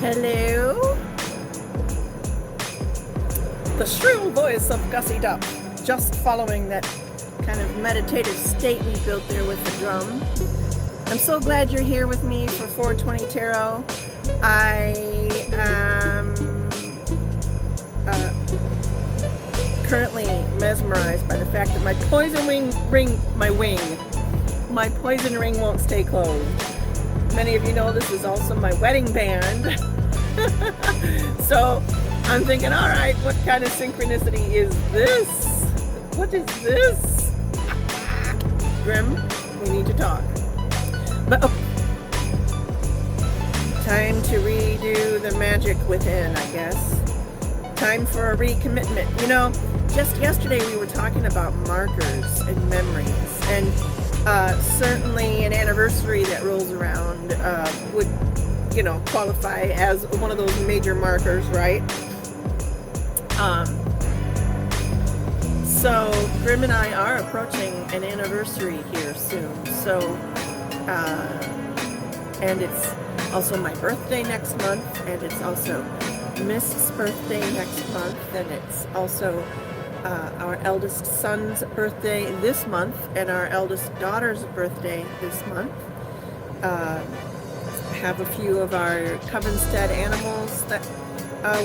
Hello? The shrill voice of Gussie Duck, just following that kind of meditative state we built there with the drum. I'm so glad you're here with me for 420 Tarot. I am currently mesmerized by the fact that my poison ring won't stay closed. Many of you know this is also my wedding band. So I'm thinking, all right, what kind of synchronicity is this? What is this? Grim, we need to talk. But time to redo the magic within, I guess. Time for a recommitment. You know, just yesterday we were talking about markers and memories, and certainly an anniversary that rolls around would, you know, qualify as one of those major markers, right? So Grim and I are approaching an anniversary here soon. So, and it's also my birthday next month, and it's also Miss's birthday next month, and it's also our eldest son's birthday this month, and our eldest daughter's birthday this month. Have a few of our Covenstead animals that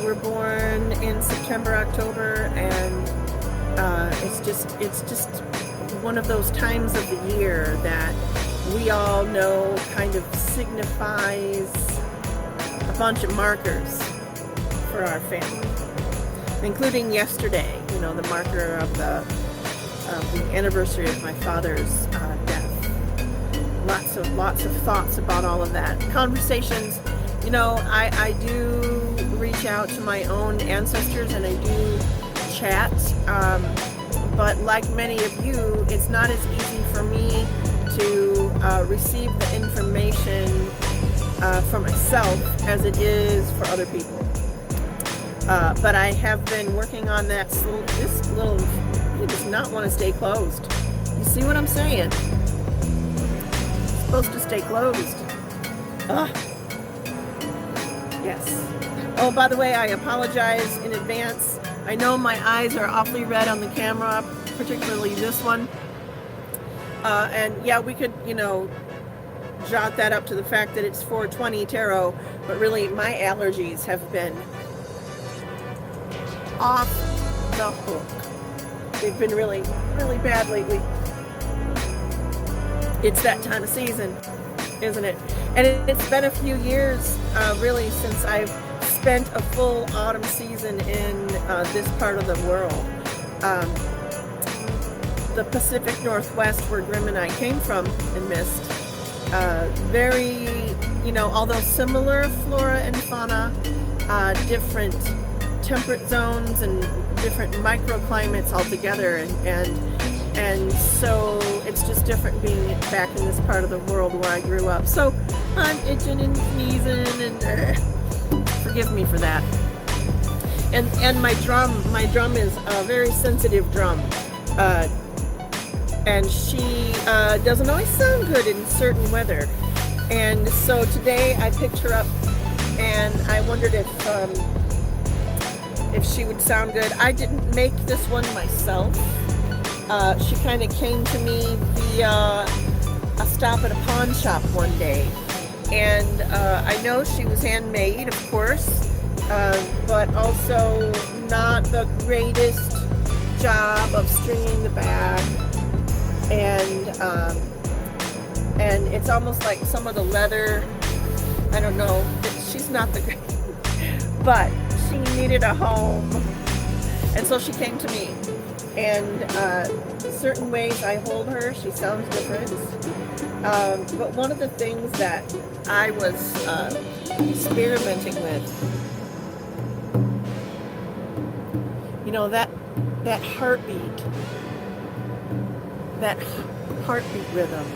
were born in September, October, and it's just one of those times of the year that we all know kind of signifies a bunch of markers for our family, including yesterday, you know, the marker of the anniversary of my father's death. Lots of thoughts about all of that. Conversations, you know, I do reach out to my own ancestors and I do chat, but like many of you, it's not as easy for me to receive the information for myself as it is for other people. But I have been working on that. This little, he does not want to stay closed. You see what I'm saying? It's supposed to stay closed. Yes. Oh, by the way, I apologize in advance. I know my eyes are awfully red on the camera, particularly this one. And yeah, we could, you know, jot that up to the fact that it's 420 Tarot, but really my allergies have been off the hook. They've been really, really bad lately. It's that time of season, isn't it? And it's been a few years, really, since I've spent a full autumn season in this part of the world. The Pacific Northwest, where Grim and I came from and missed, very, you know, although similar flora and fauna, different temperate zones and different microclimates altogether, and so it's just different being back in this part of the world where I grew up. So I'm itching and sneezing, and forgive me for that. And my drum is a very sensitive drum, and she doesn't always sound good in certain weather. And so today I picked her up, and I wondered if she would sound good. I didn't make this one myself. She kind of came to me via a stop at a pawn shop one day. And I know she was handmade, of course, but also not the greatest job of stringing the back. And it's almost like some of the leather, I don't know, she's not the greatest, but she needed a home, and so she came to me. And certain ways I hold her, she sounds different. But one of the things that I was experimenting with, you know, that heartbeat rhythm.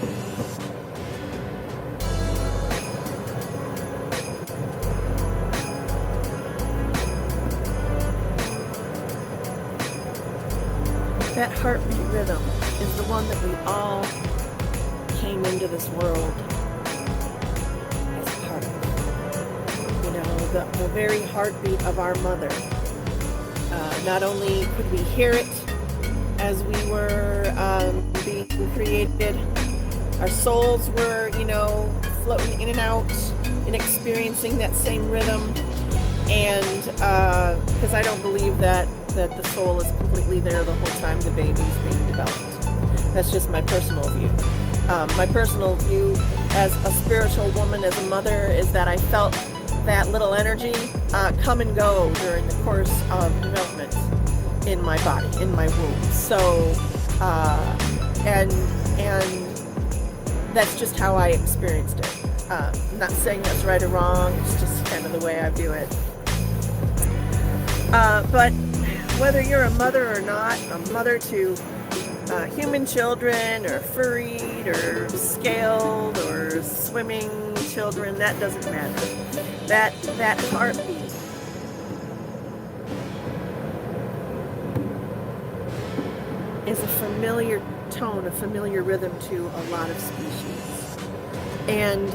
That heartbeat rhythm is the one that we all came into this world as part of. You know, the very heartbeat of our mother. Not only could we hear it as we were being created, our souls were, floating in and out and experiencing that same rhythm. And because I don't believe that the soul is completely there the whole time the baby's being developed. That's just my personal view. My personal view as a spiritual woman, as a mother, is that I felt that little energy come and go during the course of development in my body, in my womb. So, and that's just how I experienced it. I'm not saying that's right or wrong, it's just kind of the way I view it. But whether you're a mother or not, a mother to human children or furried or scaled or swimming children, that doesn't matter. That heartbeat is a familiar tone, a familiar rhythm to a lot of species. And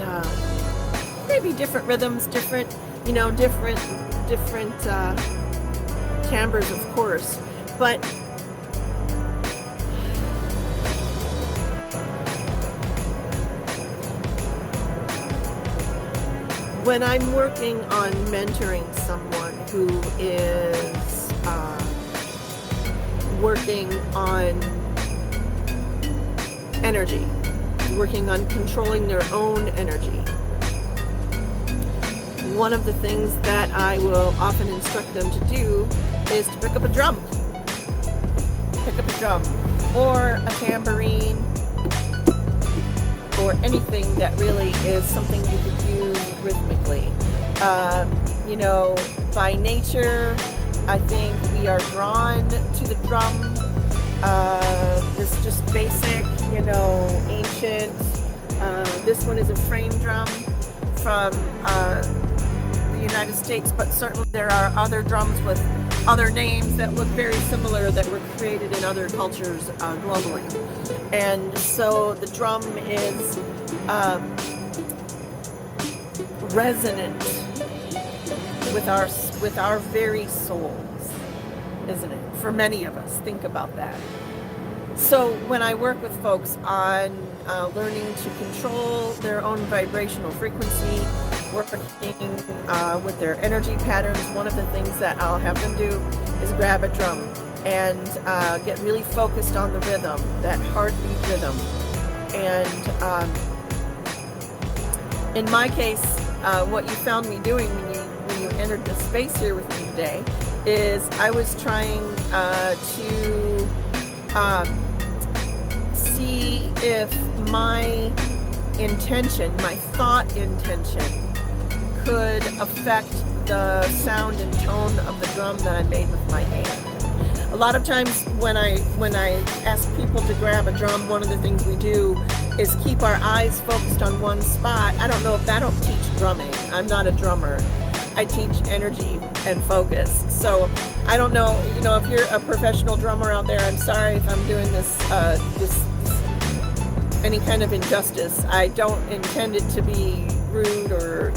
maybe different rhythms, different timbres, of course, but when I'm working on mentoring someone who is working on energy, working on controlling their own energy, one of the things that I will often instruct them to do is to pick up a drum. Pick up a drum or a tambourine or anything that really is something you could use rhythmically. By nature, I think we are drawn to the drum. This just basic, ancient. This one is a frame drum from the United States, but certainly there are other drums with other names that look very similar that were created in other cultures globally. And so the drum is resonant with our very souls, isn't it? For many of us, think about that. So when I work with folks on learning to control their own vibrational frequency, working with their energy patterns, one of the things that I'll have them do is grab a drum and get really focused on the rhythm, that heartbeat rhythm. And in my case, what you found me doing when you entered the space here with me today is I was trying to see if my intention, my thought intention, could affect the sound and tone of the drum that I made with my hand. A lot of times when I ask people to grab a drum, one of the things we do is keep our eyes focused on one spot. I don't teach drumming. I'm not a drummer. I teach energy and focus. So I don't know, if you're a professional drummer out there, I'm sorry if I'm doing this any kind of injustice. I don't intend it to be rude or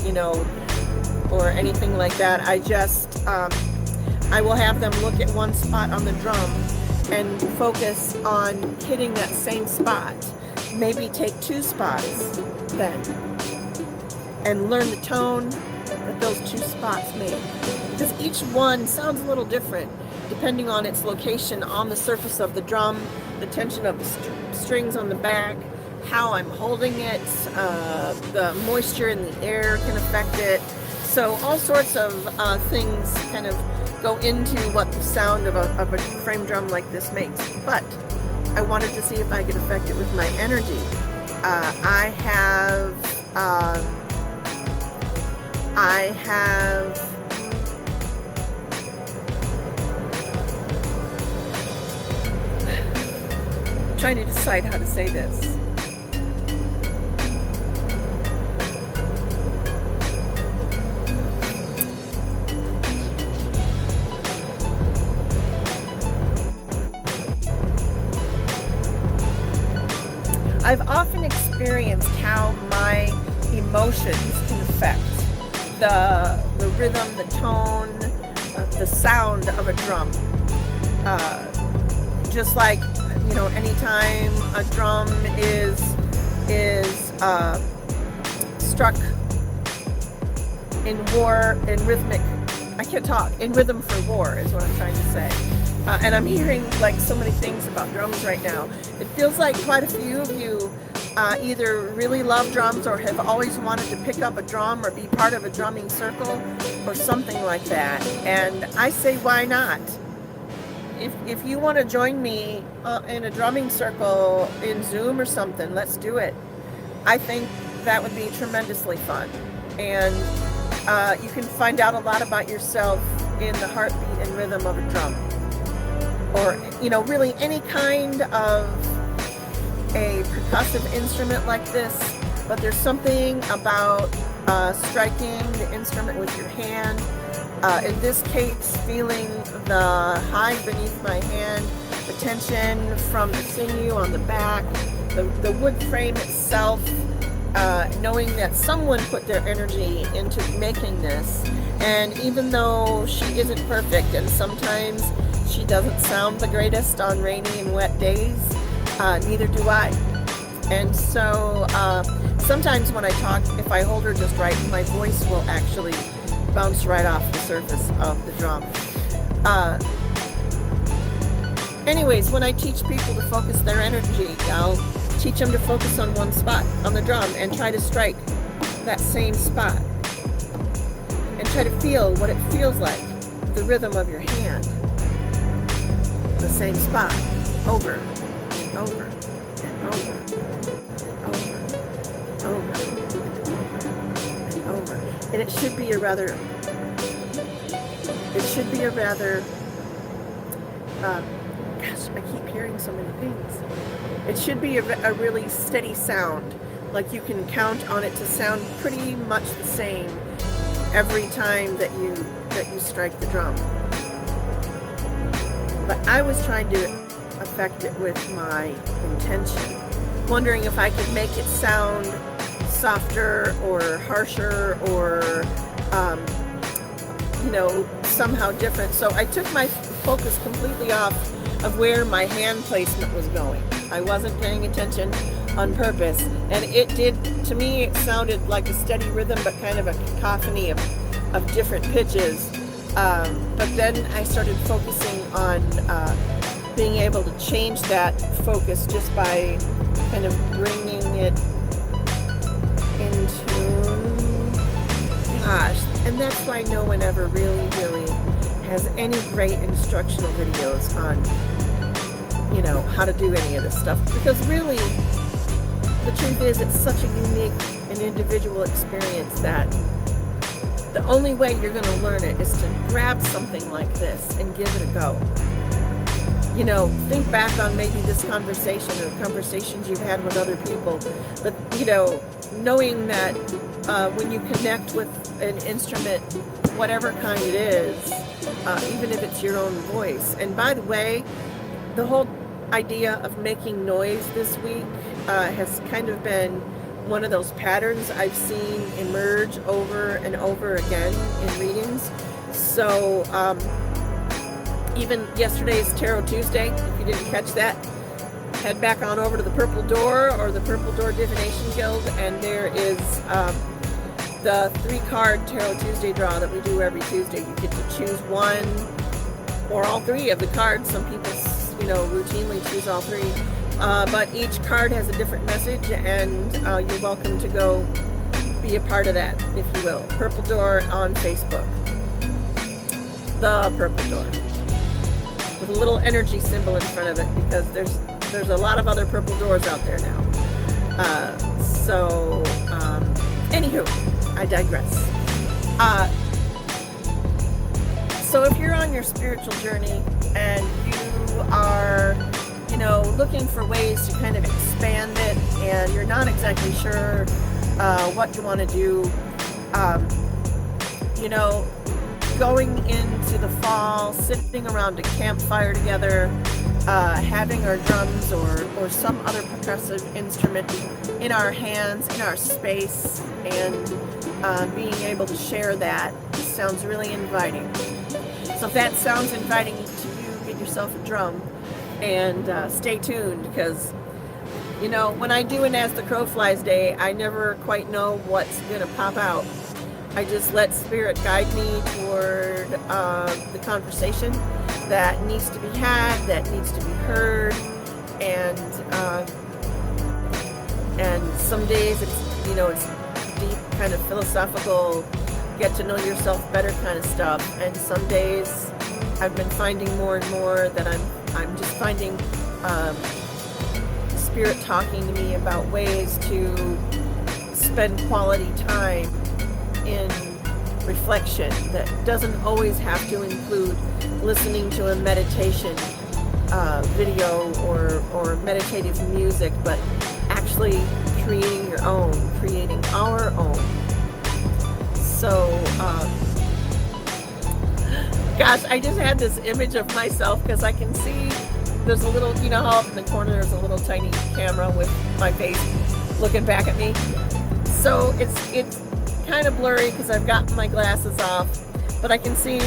anything like that. I just I will have them look at one spot on the drum and focus on hitting that same spot. Maybe take two spots then and learn the tone that those two spots make, because each one sounds a little different depending on its location on the surface of the drum, the tension of the strings on the back, how I'm holding it, the moisture in the air can affect it. So all sorts of things kind of go into what the sound of a frame drum like this makes. But I wanted to see if I could affect it with my energy. I have trying to decide how to say this. I've often experienced how my emotions can affect the rhythm, the tone, the sound of a drum. Just like, you know, anytime a drum is struck in war, in rhythmic, I can't talk, in rhythm for war is what I'm trying to say. And I'm hearing like so many things about drums right now. It feels like quite a few of you either really love drums or have always wanted to pick up a drum or be part of a drumming circle or something like that. And I say, why not? If you want to join me in a drumming circle in Zoom or something, let's do it. I think that would be tremendously fun. And you can find out a lot about yourself in the heartbeat and rhythm of a drum. Or, you know, really any kind of a percussive instrument like this. But there's something about striking the instrument with your hand. In this case, feeling the hide beneath my hand, the tension from the sinew on the back, the wood frame itself, knowing that someone put their energy into making this. And even though she isn't perfect and sometimes she doesn't sound the greatest on rainy and wet days, neither do I. And so sometimes when I talk, if I hold her just right, my voice will actually bounce right off the surface of the drum. Anyways, when I teach people to focus their energy, I'll teach them to focus on one spot on the drum and try to strike that same spot. And try to feel what it feels like, the rhythm of your hand. The same spot, over, over, and over, over, over, and over. And it should be a rather, gosh, I keep hearing so many things. It should be a really steady sound, like you can count on it to sound pretty much the same every time that you strike the drum. But I was trying to affect it with my intention, wondering if I could make it sound softer or harsher or you know, somehow different. So I took my focus completely off of where my hand placement was going. I wasn't paying attention on purpose, and it did, to me, it sounded like a steady rhythm, but kind of a cacophony of different pitches. But then I started focusing on being able to change that focus just by kind of bringing it into, gosh, and that's why no one ever really has any great instructional videos on, you know, how to do any of this stuff, because really the truth is it's such a unique and individual experience that the only way you're going to learn it is to grab something like this and give it a go. You know, think back on maybe this conversation or conversations you've had with other people, but, you know, knowing that when you connect with an instrument, whatever kind it is, even if it's your own voice. And by the way, the whole idea of making noise this week has kind of been one of those patterns I've seen emerge over and over again in readings. So even yesterday's Tarot Tuesday, if you didn't catch that, head back on over to the Purple Door or the Purple Door Divination Guild, and there is the 3-card Tarot Tuesday draw that we do every Tuesday. You get to choose one or all 3 of the cards. Some people, you know, routinely choose all 3. But each card has a different message, and you're welcome to go be a part of that, if you will. Purple Door on Facebook. The Purple Door. With a little energy symbol in front of it, because there's a lot of other purple doors out there now. Anywho, I digress. So if you're on your spiritual journey and you are, you know, looking for ways to kind of expand it, and you're not exactly sure what you want to do, you know, going into the fall, sitting around a campfire together, having our drums or some other percussive instrument in our hands, in our space, and being able to share that sounds really inviting. So if that sounds inviting to you, get yourself a drum and stay tuned, because you know, when I do an As the Crow Flies Day, I never quite know what's gonna pop out. I just let Spirit guide me toward the conversation that needs to be had, that needs to be heard, and some days it's, you know, it's deep, kind of philosophical, get to know yourself better kind of stuff. And some days I've been finding more and more that I'm just finding Spirit talking to me about ways to spend quality time in reflection that doesn't always have to include listening to a meditation video or meditative music, but actually creating your own, creating our own. So, gosh, I just had this image of myself because I can see there's a little, you know how up in the corner there's a little tiny camera with my face looking back at me. So it's kind of blurry because I've got my glasses off, but I can see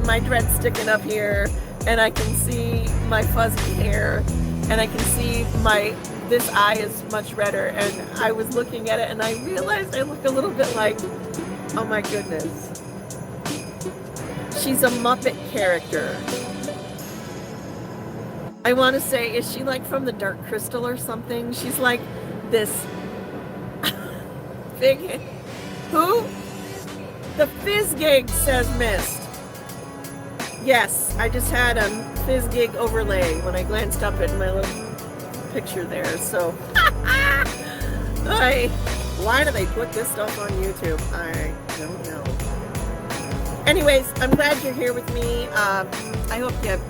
my dreads sticking up here, and I can see my fuzzy hair, and I can see this eye is much redder, and I was looking at it and I realized I look a little bit like, oh my goodness, she's a Muppet character. I want to say, is she like from the Dark Crystal or something? She's like this big, who? The Fizz Gig, says Mist. Yes, I just had a Fizz Gig overlay when I glanced up at my little picture there. So, why do they put this stuff on YouTube? I don't know. Anyways, I'm glad you're here with me. I hope you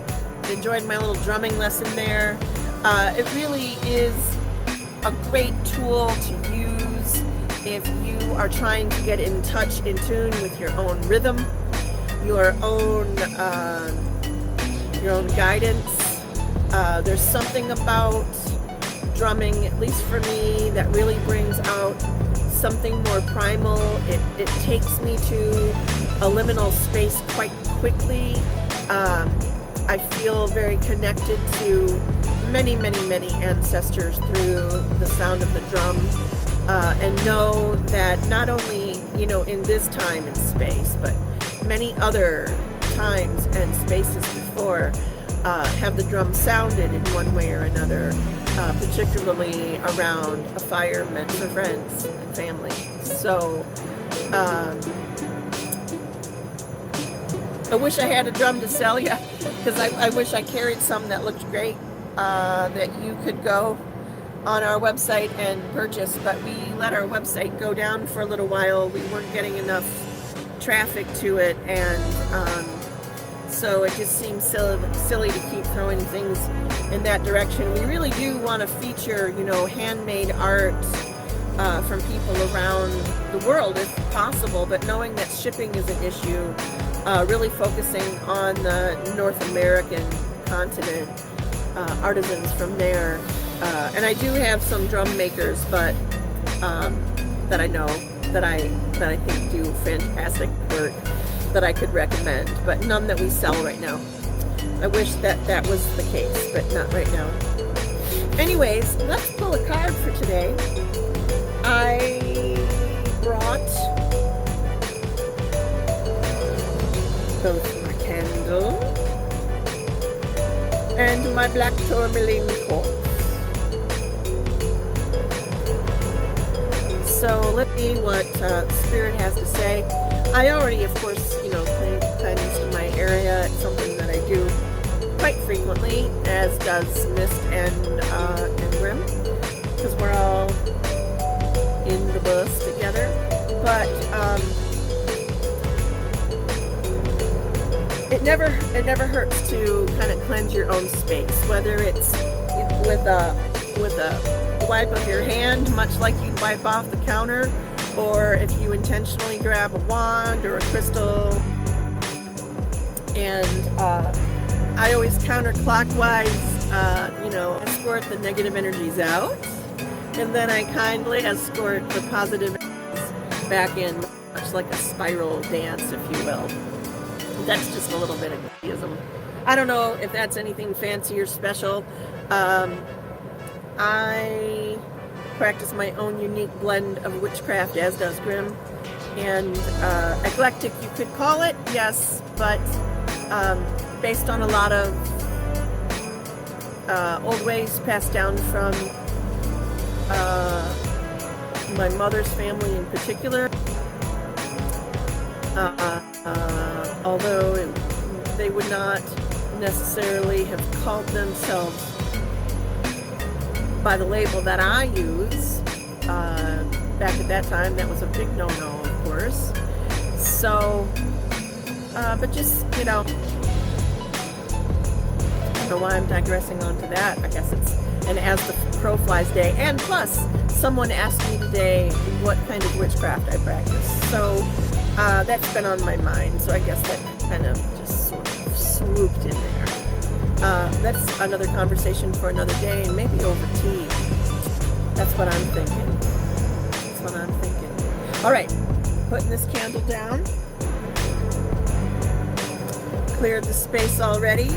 enjoyed my little drumming lesson there. It really is a great tool to use if you are trying to get in touch, in tune with your own rhythm, your own guidance. There's something about drumming, at least for me, that really brings out something more primal. It takes me to a liminal space quite quickly. I feel very connected to many, many, many ancestors through the sound of the drum, and know that not only, you know, in this time and space, but many other times and spaces before have the drum sounded in one way or another, particularly around a fire meant for friends and family. So I wish I had a drum to sell you, because I wish I carried some that looked great, that you could go on our website and purchase, but we let our website go down for a little while. We weren't getting enough traffic to it, and so it just seems silly to keep throwing things in that direction. We really do want to feature, you know, handmade art from people around the world if possible, but knowing that shipping is an issue, really focusing on the North American continent, artisans from there. And I do have some drum makers, but that I know that I think do fantastic work that I could recommend, but none that we sell right now. I wish that was the case, but not right now. Anyways, let's pull a card for today. I brought both my candle and my black tourmaline quartz. So let's see what Spirit has to say. I already, of course, you know, claim kindness to my area. It's something that I do quite frequently, as does Mist and Grim, because we're all in the bus together. But it never hurts to kind of cleanse your own space, whether it's with a wipe of your hand, much like you'd wipe off the counter, or if you intentionally grab a wand or a crystal. And I always counterclockwise, you know, escort the negative energies out, and then I kindly escort the positive energies back in, much much like a spiral dance, if you will. That's just a little bit of theism. I don't know if that's anything fancy or special. I practice my own unique blend of witchcraft, as does Grimm. And eclectic, you could call it, yes, but based on a lot of old ways passed down from my mother's family in particular. Although they would not necessarily have called themselves by the label that I use. Back at that time, that was a big no-no, of course. So, but just, I don't know why I'm digressing onto that. I guess it's an As the Crow Flies day. And plus, someone asked me today what kind of witchcraft I practice. So, that's been on my mind. So I guess that kind of just sort of swooped in there. That's another conversation for another day, and maybe over tea. That's what I'm thinking. All right, putting this candle down. Cleared the space already.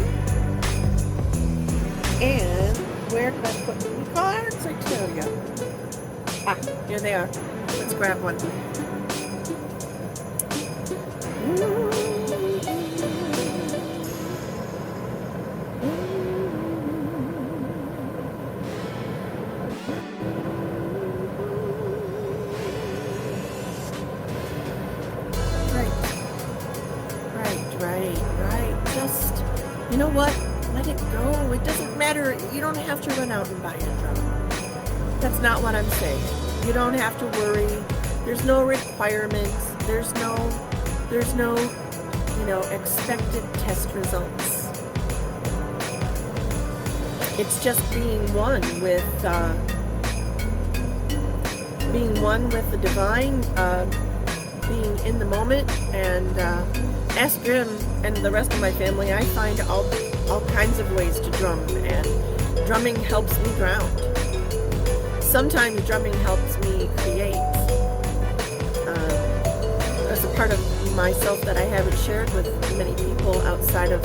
And where did I put the cards? I tell you. Ah, here they are. Let's grab one. Right. Just, you know what? Let it go. It doesn't matter. You don't have to run out and buy a drum. That's not what I'm saying. You don't have to worry. There's no requirements. There's no, expected test results. It's just being one with the divine, being in the moment, and ask Grimm and the rest of my family. I find all kinds of ways to drum, and drumming helps me ground. Sometimes drumming helps me create. There's a part of myself that I haven't shared with many people outside of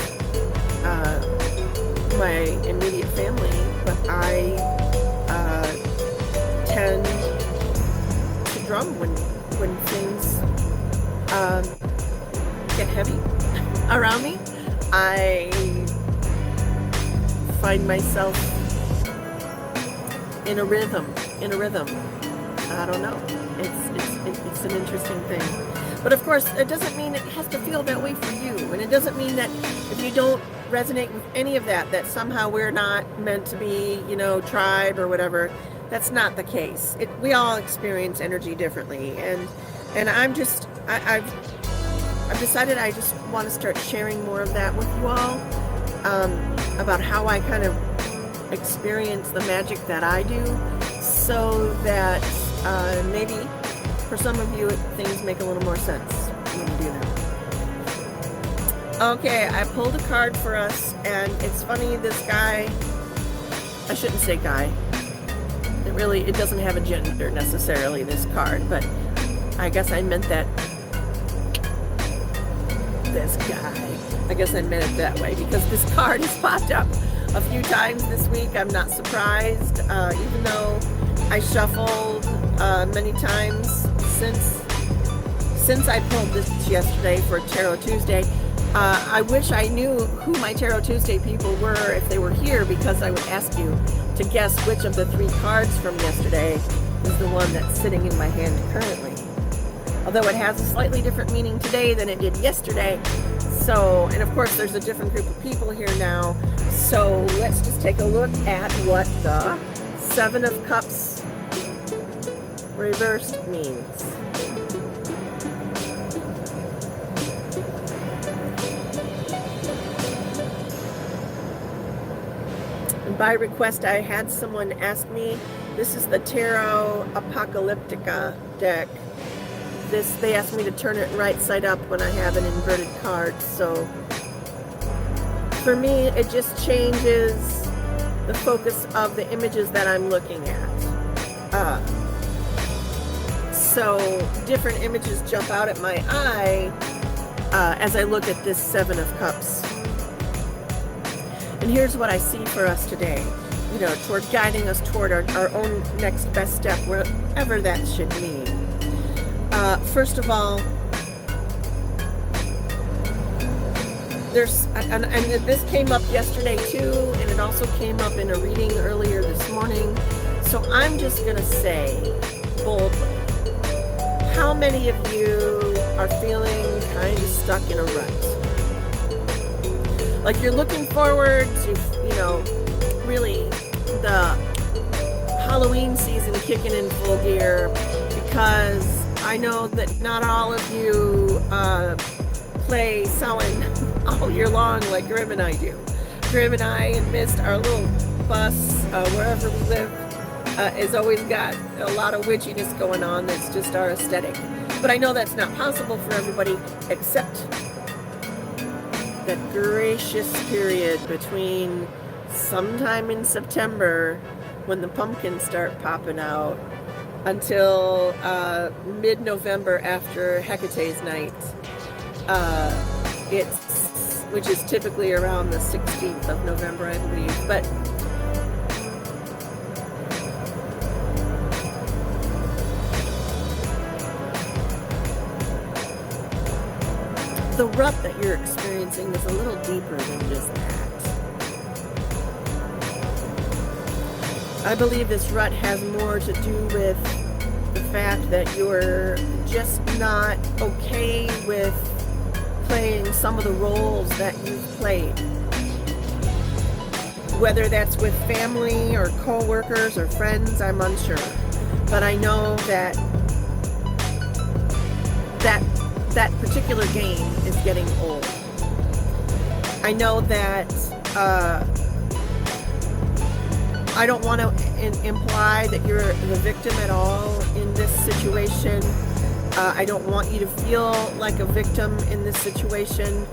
my immediate family, but I tend to drum when things get heavy around me. I find myself in a rhythm. I don't know. It's an interesting thing. But of course, it doesn't mean it has to feel that way for you. And it doesn't mean that if you don't resonate with any of that, that somehow we're not meant to be, tribe or whatever. That's not the case. We all experience energy differently. And I've decided I just want to start sharing more of that with you all, about how I kind of experience the magic that I do, so that maybe for some of you things make a little more sense when you do that. Okay, I pulled a card for us, and it's funny, this guy, I shouldn't say guy, it doesn't have a gender necessarily, this card, but I guess I meant that. This guy. I guess I meant it that way, because this card has popped up a few times this week. I'm not surprised, even though I shuffled many times since I pulled this yesterday for Tarot Tuesday. I wish I knew who my Tarot Tuesday people were if they were here, because I would ask you to guess which of the 3 cards from yesterday is the one that's sitting in my hand currently. Although it has a slightly different meaning today than it did yesterday. So, and of course there's a different group of people here now. So let's just take a look at what the 7 of Cups reversed means. And by request, I had someone ask me, this is the Tarot Apocalyptica deck. They asked me to turn it right side up when I have an inverted card. So for me, it just changes the focus of the images that I'm looking at. so different images jump out at my eye as I look at this Seven of Cups. And here's what I see for us today, toward guiding us toward our own next best step, wherever that should mean. First of all, and this came up yesterday too, and it also came up in a reading earlier this morning. So I'm just going to say boldly, how many of you are feeling kind of stuck in a rut? Like you're looking forward to, really the Halloween season kicking in full gear, because I know that not all of you play Samhain all year long like Grim and I do. Grim and I and Mist, our little bus, wherever we live, has always got a lot of witchiness going on. That's just our aesthetic. But I know that's not possible for everybody, except that gracious period between sometime in September, when the pumpkins start popping out, until mid-November after Hecate's night, which is typically around the 16th of November, I believe. But the rut that you're experiencing is a little deeper than just that. I believe this rut has more to do with the fact that you're just not okay with playing some of the roles that you've played. Whether that's with family or co-workers or friends, I'm unsure. But I know that particular game is getting old. I know that I don't want to imply that you're the victim at all in this situation. I don't want you to feel like a victim in this situation.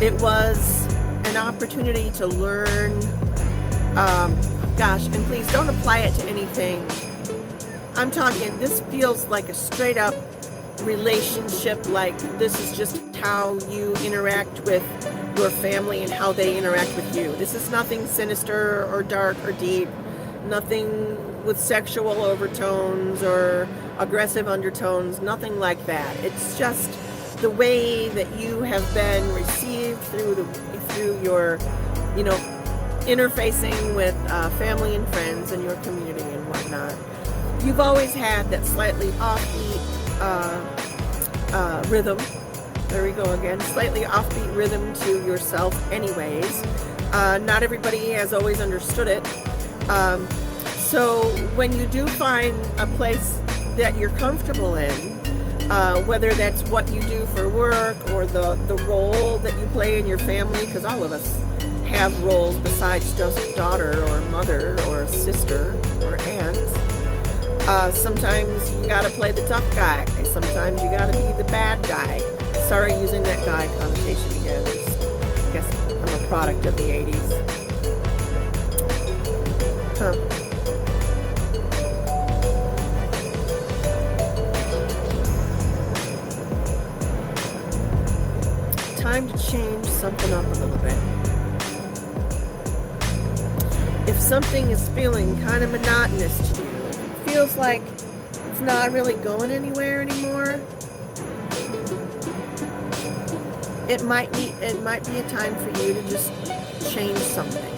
It was an opportunity to learn. And please don't apply it to anything. I'm talking, this feels like a straight up relationship, like this is just how you interact with your family and how they interact with you. This is nothing sinister or dark or deep, nothing with sexual overtones or aggressive undertones, nothing like that. It's just the way that you have been received through your, interfacing with family and friends and your community and whatnot. You've always had that slightly offbeat rhythm. There we go again. Slightly offbeat rhythm to yourself anyways. Not everybody has always understood it. So when you do find a place that you're comfortable in, whether that's what you do for work or the role that you play in your family, because all of us have roles besides just daughter or mother or sister or aunt. Sometimes you gotta play the tough guy. Sometimes you gotta be the bad guy. Sorry using that guy connotation again. I guess I'm a product of the 80s. Time to change something up a little bit. If something is feeling kind of monotonous to you, feels like it's not really going anywhere anymore, it might be a time for you to just change something.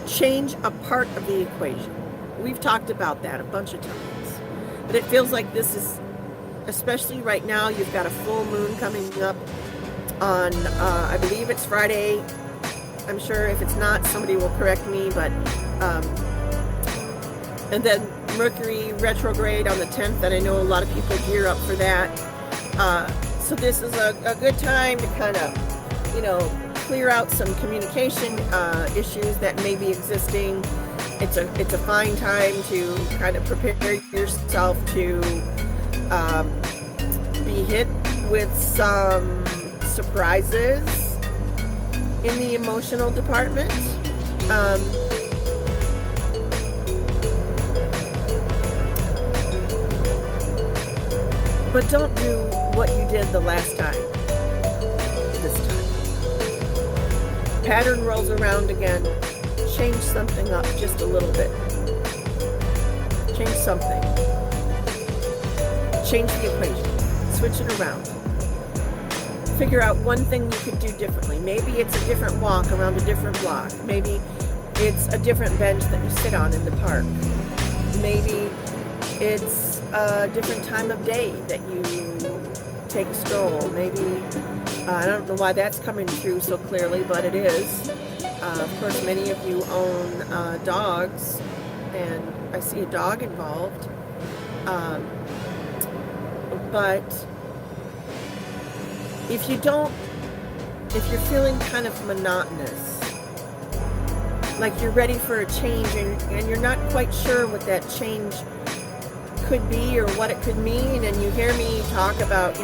Change a part of the equation. We've talked about that a bunch of times. But it feels like this is, especially right now, you've got a full moon coming up on, I believe it's Friday. I'm sure if it's not, somebody will correct me, but, and then Mercury retrograde on the 10th, and I know a lot of people gear up for that. So this is a good time to kind of, clear out some communication issues that may be existing. It's a fine time to kind of prepare yourself to be hit with some surprises in the emotional department. But don't do what you did the last time, this time. Pattern rolls around again. Change something up just a little bit. Change something. Change the equation. Switch it around. Figure out one thing you could do differently. Maybe it's a different walk around a different block. Maybe it's a different bench that you sit on in the park. Maybe it's a different time of day that you take a stroll. Maybe, I don't know why that's coming through so clearly, but it is. Of course, many of you own dogs, and I see a dog involved. But if you're feeling kind of monotonous, like you're ready for a change and you're not quite sure what that change could be or what it could mean, and you hear me talk about,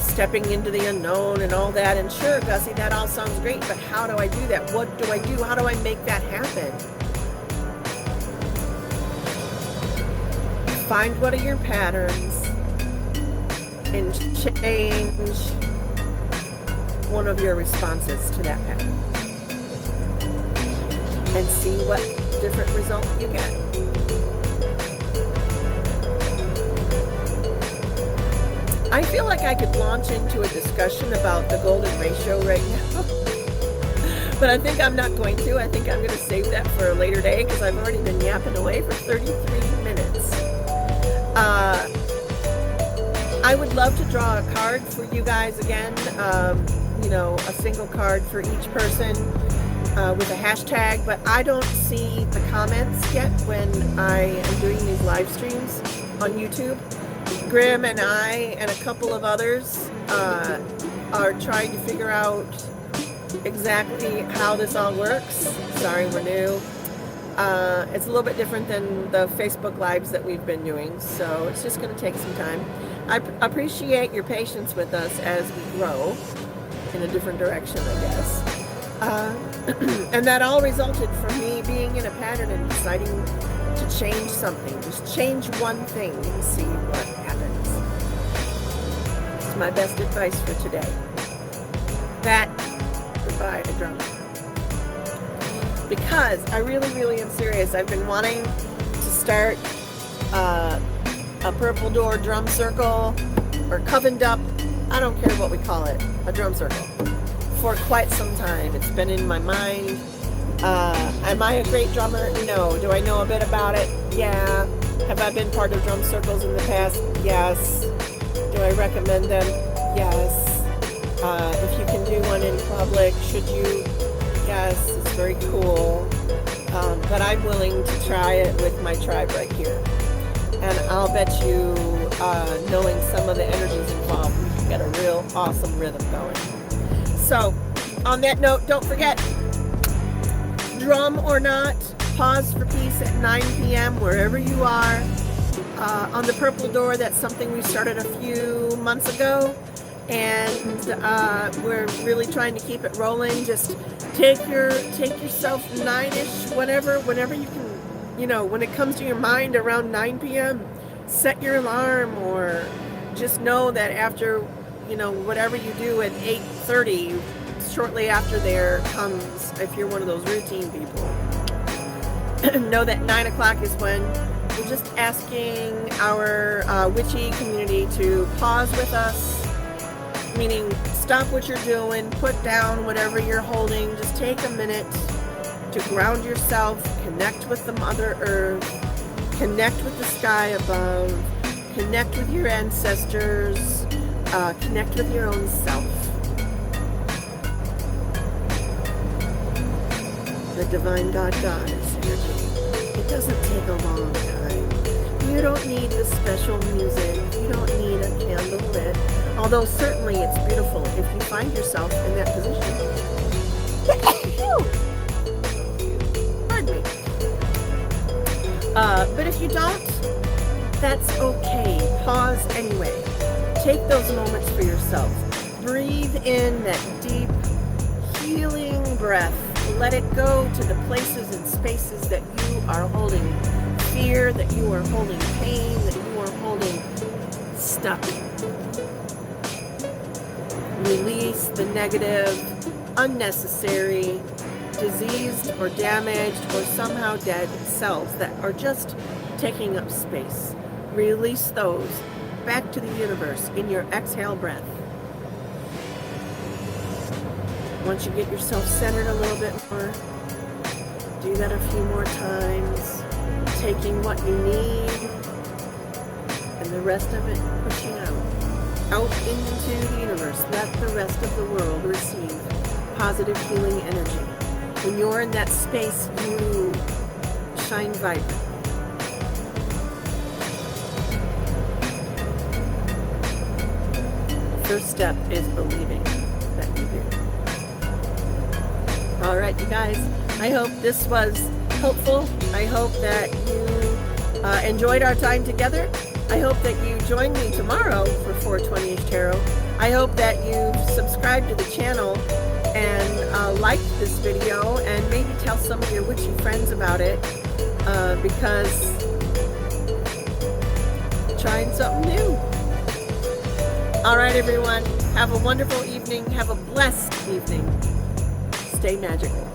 stepping into the unknown and all that, and sure, Gussie, that all sounds great, but how do I do that? What do I do? How do I make that happen? Find what are your patterns and change one of your responses to that pattern and see what different result you get. I feel like I could launch into a discussion about the golden ratio right now, but I think I'm not going to. I think I'm going to save that for a later day because I've already been yapping away for 33 minutes. I would love to draw a card for you guys again, a single card for each person with a hashtag, but I don't see the comments yet when I am doing these live streams on YouTube. Grim and I and a couple of others are trying to figure out exactly how this all works. Sorry, we're new. It's a little bit different than the Facebook Lives that we've been doing, so it's just going to take some time. I appreciate your patience with us as we grow in a different direction, I guess. And that all resulted from me being in a pattern and deciding to change something. Just change one thing and see what happens. It's my best advice for today. That, goodbye to drum. Because I really, really am serious. I've been wanting to start a purple door drum circle or covened up, I don't care what we call it, a drum circle, for quite some time. It's been in my mind. Am I a great drummer? No. Do I know a bit about it? Yeah. Have I been part of drum circles in the past? Yes. Do I recommend them? Yes. If you can do one in public, should you? Yes, it's very cool. But I'm willing to try it with my tribe right here. And I'll bet you, knowing some of the energies involved, we can get a real awesome rhythm going. So, on that note, don't forget, drum or not, pause for peace at 9 p.m. wherever you are. On the purple door, that's something we started a few months ago, and we're really trying to keep it rolling. Just take yourself 9-ish, whenever you can. When it comes to your mind around 9 p.m., set your alarm, or just know that after, whatever you do at 8:30, shortly after there comes, if you're one of those routine people, know that 9 o'clock is when we're just asking our witchy community to pause with us, meaning stop what you're doing, put down whatever you're holding, just take a minute to ground yourself, connect with the Mother Earth, connect with the sky above, connect with your ancestors, connect with your own self. The divine goddess energy. It doesn't take a long time. You don't need the special music. You don't need a candle lit. Although certainly it's beautiful if you find yourself in that position. But if you don't, that's okay. Pause anyway. Take those moments for yourself. Breathe in that deep, healing breath. Let it go to the places and spaces that you are holding fear, that you are holding pain, that you are holding stuck. Release the negative, unnecessary, diseased or damaged or somehow dead cells that are just taking up space. Release those back to the universe in your exhale breath. Once you get yourself centered a little bit more, do that a few more times, taking what you need and the rest of it pushing out into the universe. Let the rest of the world receive positive healing energy. When you're in that space, you shine vibrant. First step is believing that you do. All right, you guys, I hope this was helpful. I hope that you enjoyed our time together. I hope that you join me tomorrow for 420-ish Tarot. I hope that you subscribe to the channel and like this video and maybe tell some of your witchy friends about it because trying something new. All right, everyone, have a wonderful evening. Have a blessed evening. Stay magical.